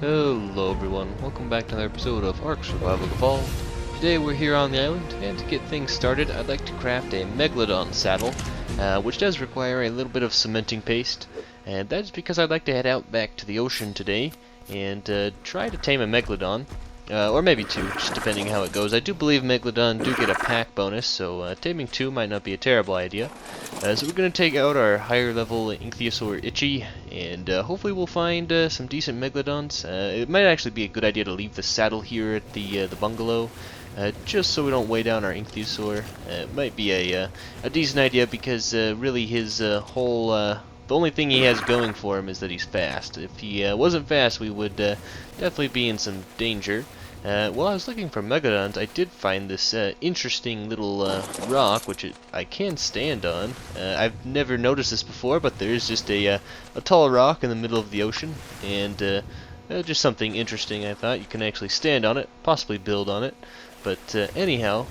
Hello everyone, welcome back to another episode of ARK Survival Evolved. Today we're here on the island, and to get things started I'd like to craft a Megalodon saddle, which does require a little bit of cementing paste, and that is because I'd like to head out back to the ocean today and try to tame a Megalodon. Or maybe two, just depending how it goes. I do believe Megalodon do get a pack bonus, so taming two might not be a terrible idea. So we're going to take out our higher level Ichthyosaur Itchy, and hopefully we'll find some decent Megalodons. It might actually be a good idea to leave the saddle here at the bungalow, just so we don't weigh down our Ichthyosaur. It might be a decent idea because really his the only thing he has going for him is that he's fast. If he wasn't fast, we would definitely be in some danger. While I was looking for Megalodons, I did find this interesting little rock, which I can stand on. I've never noticed this before, but there is just a tall rock in the middle of the ocean, and just something interesting, I thought. You can actually stand on it, possibly build on it. But anyhow,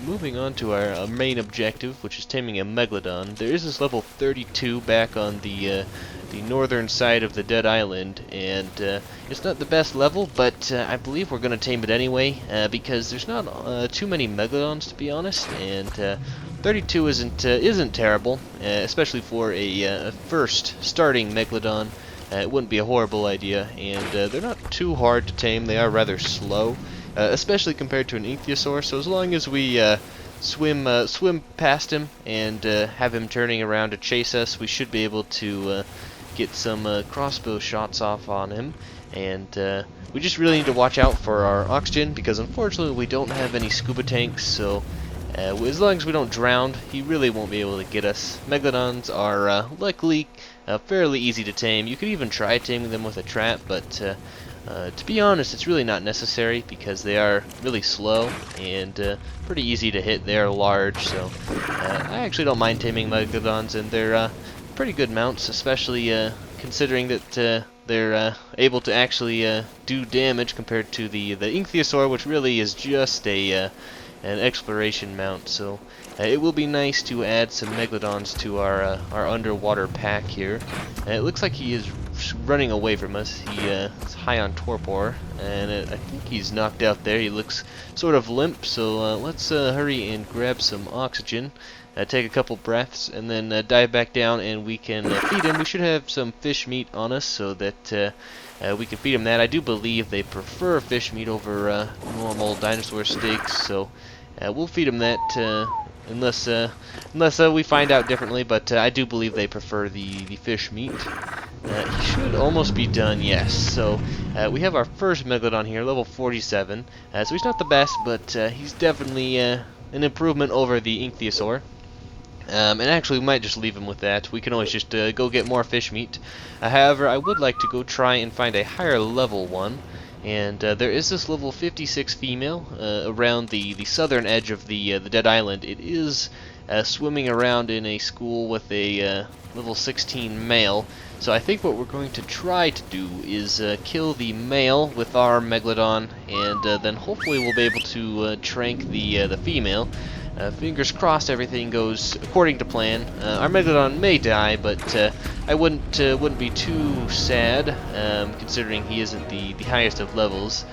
moving on to our main objective, which is taming a Megalodon. There is this level 32 back on the northern side of the dead island, and it's not the best level, but I believe we're going to tame it anyway, because there's not too many Megalodons, to be honest, and 32 isn't terrible, especially for a first starting Megalodon. It wouldn't be a horrible idea, and they're not too hard to tame. They are rather slow. Especially compared to an Ichthyosaur, so as long as we swim past him and have him turning around to chase us, we should be able to get some crossbow shots off on him. And we just really need to watch out for our oxygen, because unfortunately we don't have any scuba tanks, so as long as we don't drown, he really won't be able to get us. Megalodons are luckily fairly easy to tame. You could even try taming them with a trap, but to be honest, it's really not necessary because they are really slow and pretty easy to hit. They are large, so I actually don't mind taming Megalodons, and they're pretty good mounts, especially considering that they're able to actually do damage compared to the Ichthyosaur, which really is just an exploration mount. So it will be nice to add some Megalodons to our underwater pack here. It looks like he is running away from us. He is high on torpor, and I think he's knocked out there. He looks sort of limp, so let's hurry and grab some oxygen, take a couple breaths, and then dive back down, and we can feed him. We should have some fish meat on us so that we can feed him that. I do believe they prefer fish meat over normal dinosaur steaks, so we'll feed him that unless we find out differently, but I do believe they prefer the fish meat. He should almost be done, yes. So we have our first Megalodon here, level 47. So he's not the best, but he's definitely an improvement over the Ichthyosaur. And actually, we might just leave him with that. We can always just go get more fish meat. However, I would like to go try and find a higher level one. And there is this level 56 female around the southern edge of the dead island. It is swimming around in a school with a level 16 male. So I think what we're going to try to do is kill the male with our Megalodon, and then hopefully we'll be able to trank the female. Fingers crossed everything goes according to plan. Our Megalodon may die, but I wouldn't be too sad, considering he isn't the highest of levels.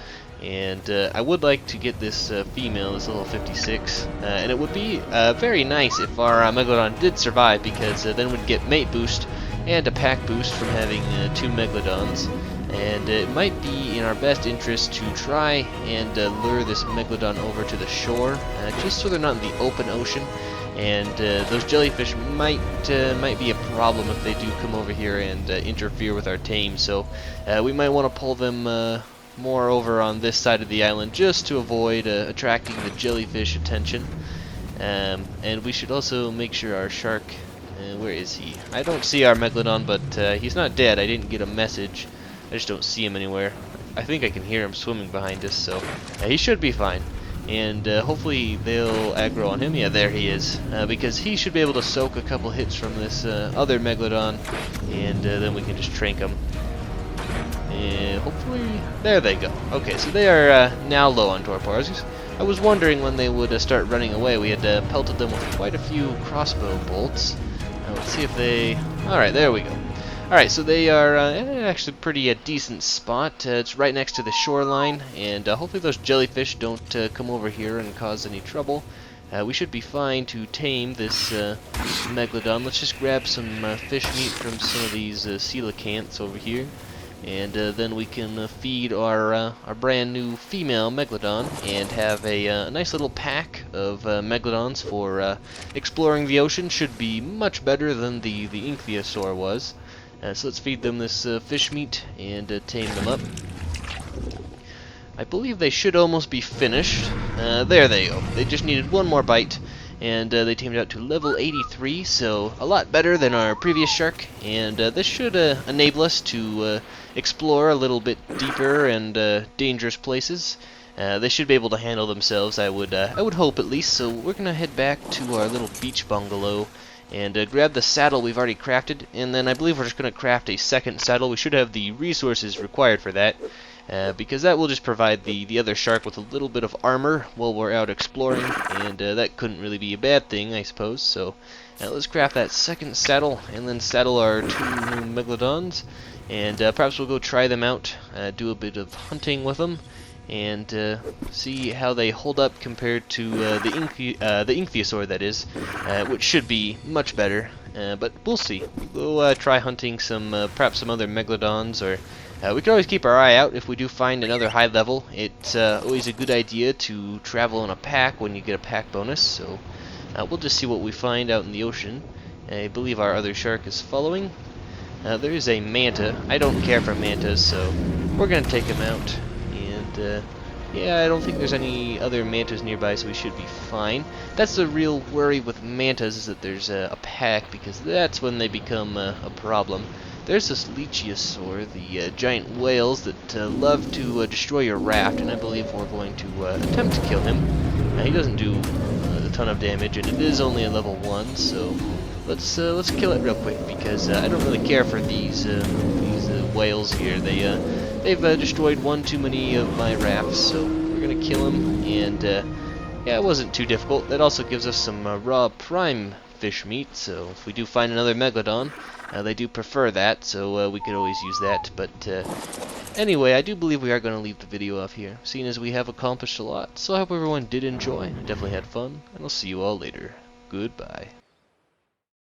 And I would like to get this female, this level 56, and it would be very nice if our Megalodon did survive, because then we'd get mate boost and a pack boost from having two Megalodons. And it might be in our best interest to try and lure this Megalodon over to the shore, just so they're not in the open ocean. And those jellyfish might be a problem if they do come over here and interfere with our tame. So we might want to pull them more over on this side of the island, just to avoid attracting the jellyfish attention. And we should also make sure our shark, where is he? I don't see our Megalodon, but he's not dead. I didn't get a message. I just don't see him anywhere. I think I can hear him swimming behind us, so he should be fine. And hopefully they'll aggro on him. Yeah, there he is. Because he should be able to soak a couple hits from this other Megalodon, and then we can just trank him. And hopefully, there they go. Okay, so they are now low on torpor. I was wondering when they would start running away. We had pelted them with quite a few crossbow bolts. Let's see if they... Alright, there we go. Alright, so they are actually pretty decent spot. It's right next to the shoreline, and hopefully those jellyfish don't come over here and cause any trouble. We should be fine to tame this Megalodon. Let's just grab some fish meat from some of these coelacanths over here, and then we can feed our brand new female Megalodon and have a nice little pack of Megalodons for exploring the ocean. Should be much better than the Ichthyosaur was. So let's feed them this fish meat and tame them up. I believe they should almost be finished. There they go. They just needed one more bite, and they tamed out to level 83, so a lot better than our previous shark. And this should enable us to explore a little bit deeper and dangerous places. They should be able to handle themselves, I would hope at least. So we're gonna head back to our little beach bungalow and grab the saddle we've already crafted, and then I believe we're just going to craft a second saddle. We should have the resources required for that, because that will just provide the other shark with a little bit of armor while we're out exploring, and that couldn't really be a bad thing, I suppose. So let's craft that second saddle, and then saddle our two new Megalodons, and perhaps we'll go try them out, do a bit of hunting with them, and see how they hold up compared to the Ichthyosaur, that is, which should be much better. But we'll see. We'll try hunting some, perhaps some other Megalodons, or we can always keep our eye out if we do find another high level. It's always a good idea to travel in a pack when you get a pack bonus. So we'll just see what we find out in the ocean. I believe our other shark is following. There is a manta. I don't care for mantas, so we're gonna take him out. Yeah, I don't think there's any other mantas nearby, so we should be fine. That's the real worry with mantas, is that there's a pack, because that's when they become a problem. There's this Ichthyosaur, the giant whales that love to destroy your raft, and I believe we're going to attempt to kill him. He doesn't do a ton of damage, and it is only a level 1, so let's kill it real quick, because I don't really care for these whales here. They've destroyed one too many of my rafts, so we're gonna kill them. And yeah, it wasn't too difficult. That also gives us some raw prime fish meat, so if we do find another Megalodon, they do prefer that, so we could always use that. But anyway, I do believe we are going to leave the video off here, seeing as we have accomplished a lot. So I hope everyone did enjoy. I definitely had fun, and I'll see you all later. Goodbye.